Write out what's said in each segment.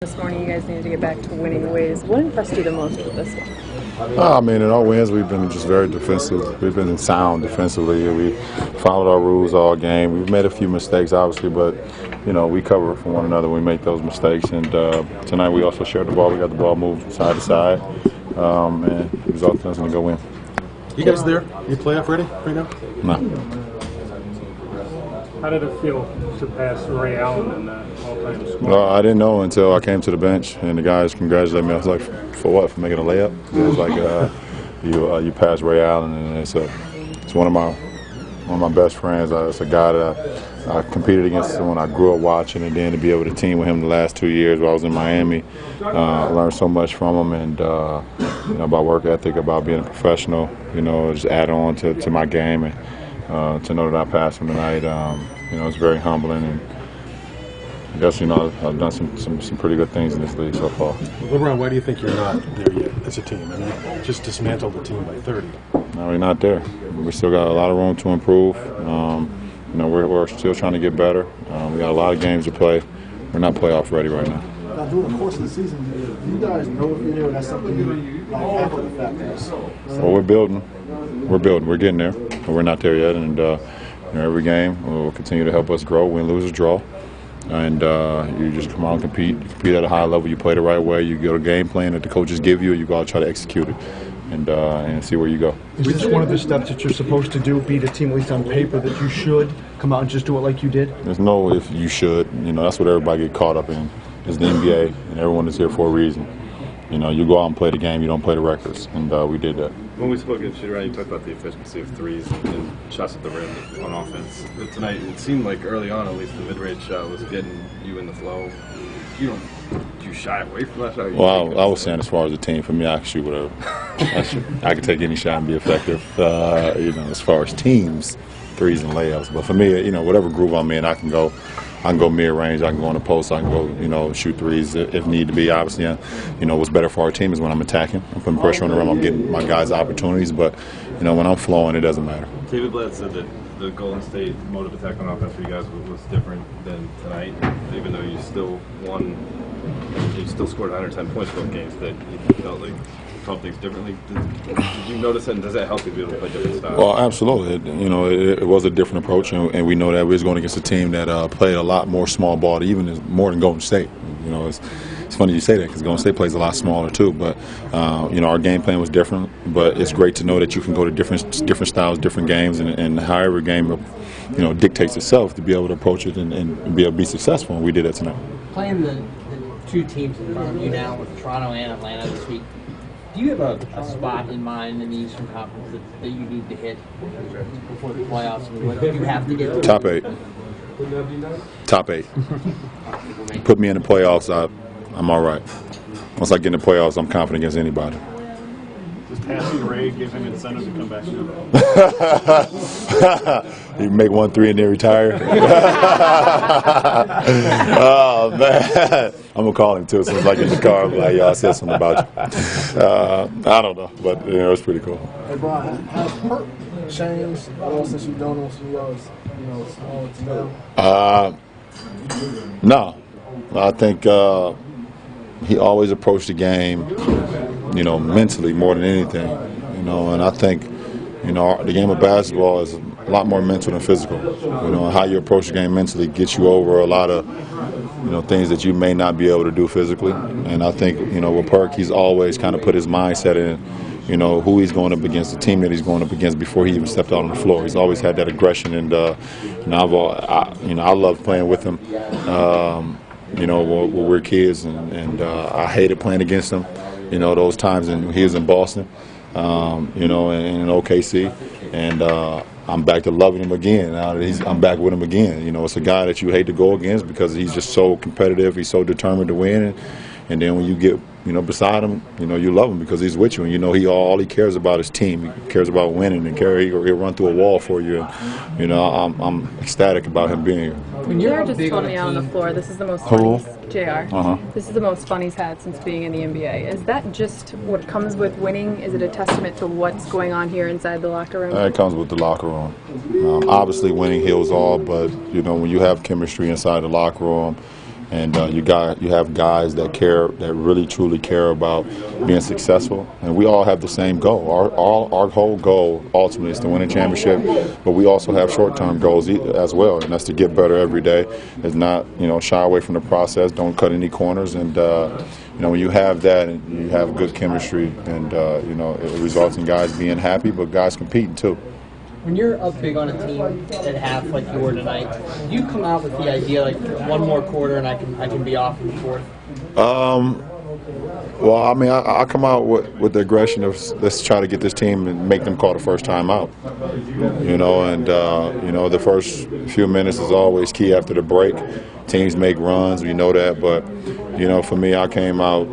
This morning, you guys needed to get back to winning ways. What impressed you the most with this one? I mean, in our wins, we've been just very defensive. We've been sound defensively. We followed our rules all game. We've made a few mistakes, obviously, but, you know, we cover for one another when we make those mistakes. And tonight we also shared the ball. We got the ball moved side to side. And the result is going to go win. You guys there? You playoff ready right now? No. How did it feel to pass Ray Allen in that all-time score? Well, I didn't know until I came to the bench, and the guys congratulated me. I was like, for what? For making a layup? It was like, you passed Ray Allen, and it's one of my best friends. It's a guy that I competed against when I grew up watching, and then to be able to team with him the last 2 years while I was in Miami, I learned so much from him, and you know, about work ethic, about being a professional. You know, just add on to my game, and to know that I passed him tonight, you know, it's very humbling, and I guess, you know, I've done some pretty good things in this league so far. LeBron, why do you think you're not there yet as a team? I mean, just dismantled the team by 30. No, we're not there. We still got a lot of room to improve. You know, we're still trying to get better. We got a lot of games to play. We're not playoff ready right now. Now, during the course of the season, do you guys know if you're there? That's something like after the fact. Well, we're building. We're getting there, but we're not there yet. And you know, every game will continue to help us grow, win, lose, or draw. And you just come out and compete. You compete at a high level. You play the right way. You get a game plan that the coaches give you. You go out and try to execute it, and see where you go. Is this one of the steps that you're supposed to do? Beat a team, at least on paper, that you should come out and just do it like you did? There's no if you should. You know, that's what everybody get caught up in. It's the NBA, and everyone is here for a reason. You know, you go out and play the game. You don't play the records, and we did that. When we spoke at shoot-around, you talked about the efficiency of threes and shots at the rim on offense. But tonight, it seemed like early on, at least, the mid-range shot was getting you in the flow. Do you shy away from that shot? Well, I was saying as far as the team, for me, I can shoot whatever. I can take any shot and be effective. You know, as far as teams, threes and layups. But for me, you know, whatever groove I'm in, I can go mid-range, I can go on the post, I can go, you know, shoot threes if need to be. Obviously, you know, what's better for our team is when I'm attacking. I'm putting pressure on the rim, I'm getting my guys opportunities. But, you know, when I'm flowing, it doesn't matter. David Blatt said that the Golden State mode of attack on offense for you guys was different than tonight, even though you still won, you still scored 110 points both games, that you felt like called things differently. Did you notice that, and does that help you be able to play different styles? Well, absolutely. You know, it was a different approach, and we know that we was going against a team that played a lot more small ball, even more than Golden State. You know, it's funny you say that because Golden State plays a lot smaller too. But you know, our game plan was different. But it's great to know that you can go to different styles, different games, and however game, you know, dictates itself to be able to approach it and be able to be successful. And we did that tonight. Playing the two teams in front of you now with Toronto and Atlanta this week, do you have a spot in mind in the Eastern Conference that you need to hit before the playoffs? And what do you have to get to? Top 8. Top 8. Put me in the playoffs, I'm all right. Once I get in the playoffs, I'm confident against anybody. Does passing Ray give him incentive to come back to you make 1 3 and then retire. Oh man, I'm gonna call him too. As soon as I get in the car, I'm like, yo, I said something about you. I don't know, but you know, it's pretty cool. Hey, Brian, has Perk changed since you've done this? You know, small to now? No, I think he always approached the game, you know, mentally more than anything. You know, and I think, you know, the game of basketball is a lot more mental than physical. You know, how you approach the game mentally gets you over a lot of, you know, things that you may not be able to do physically. And I think, you know, with Perk, he's always kind of put his mindset in, you know, who he's going up against, the team that he's going up against before he even stepped out on the floor. He's always had that aggression, and you know, I love playing with him. You know, when we're kids, and I hated playing against him. You know, those times, and he was in Boston, you know, and in OKC, and I'm back to loving him again. Now that I'm back with him again. You know, it's a guy that you hate to go against because he's just so competitive. He's so determined to win, and then when you get, you know, beside him, you know, you love him because he's with you, and you know all he cares about is team. He cares about winning, and he'll run through a wall for you. And, you know, I'm ecstatic about him being here. When JR just told me out on the floor, this is the most fun This is the most fun he's had since being in the NBA. Is that just what comes with winning? Is it a testament to what's going on here inside the locker room? It comes with the locker room. Obviously, winning heals all, but you know, when you have chemistry inside the locker room, And you have guys that care, that really truly care about being successful, and we all have the same goal. Our whole goal ultimately is to win a championship, but we also have short-term goals as well, and that's to get better every day. It's not, shy away from the process, don't cut any corners, and when you have that, and you have good chemistry, and it results in guys being happy, but guys competing too. When you're up big on a team at half like you were tonight, do you come out with the idea like one more quarter and I can be off in the fourth? Well, I mean, I come out with the aggression of let's try to get this team and make them call the first time out. The first few minutes is always key after the break. Teams make runs, we know that, but for me, I came out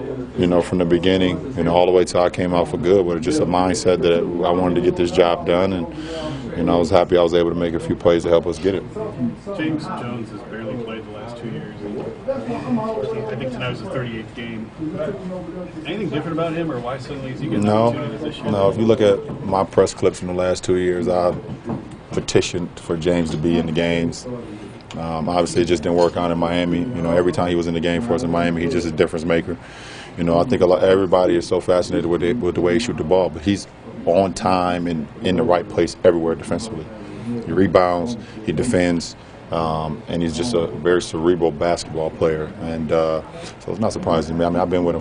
from the beginning, all the way till I came out for good, with just a mindset that I wanted to get this job done, and I was happy I was able to make a few plays to help us get it. James Jones has barely played the last 2 years. I think tonight was his 38th game. Anything different about him, or why suddenly is he getting opportunities this year? No, if you look at my press clips from the last 2 years, I petitioned for James to be in the games. Obviously, it just didn't work out in Miami. Every time he was in the game for us in Miami, he's just a difference maker. I think everybody is so fascinated with the way he shoots the ball, but he's on time and in the right place everywhere defensively. He rebounds, he defends, and he's just a very cerebral basketball player. And so it's not surprising to me. I mean, I've been with him